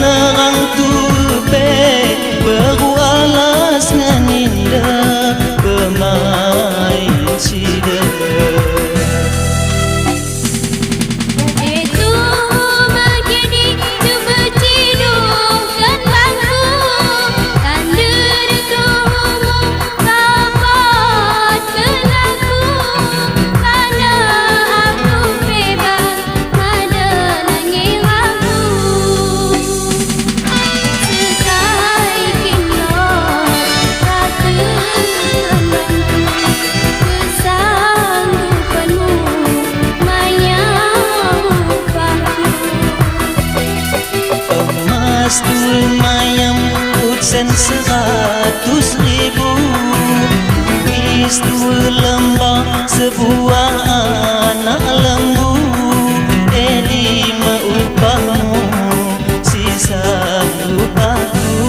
Kanerang tupe baru alas nganinda pemain sida. Mayam utsen 100.000, wis dua lembah sebuah anak lembu. Lima upahmu sisa lupaku.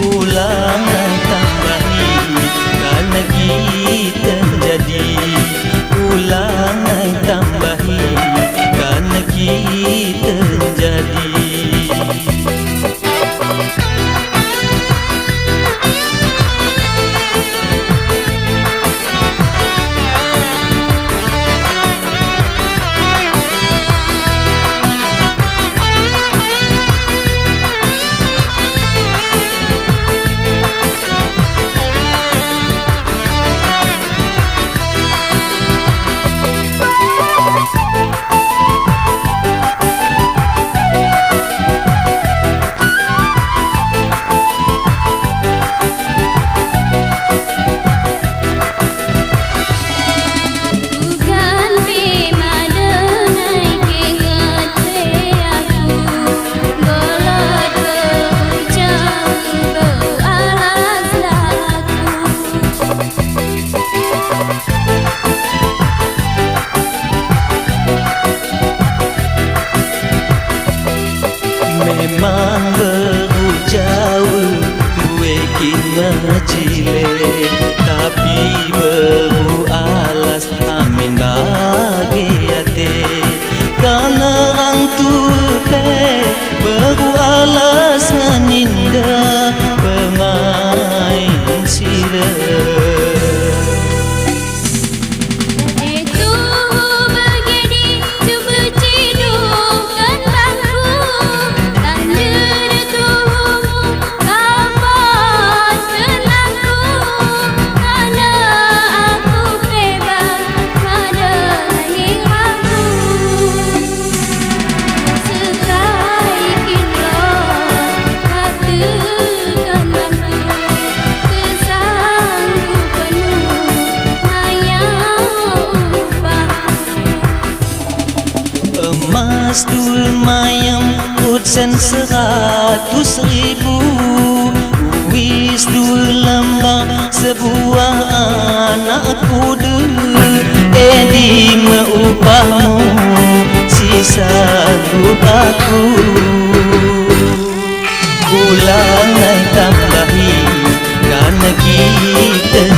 Ulangan tambahi karena kita jadi. Ulangan tambahi karena kita jadi. Memang baru jauh gue kena cile, tapi baru alas amin bagi hati. Karena orang tupe baru alas nganinda pemain sila. Emas dua mayam utsen 100.000, wis dua lembah sebuah anak kuda. Lima upahmu sisa lupaku. Ulangan tambahi karena kita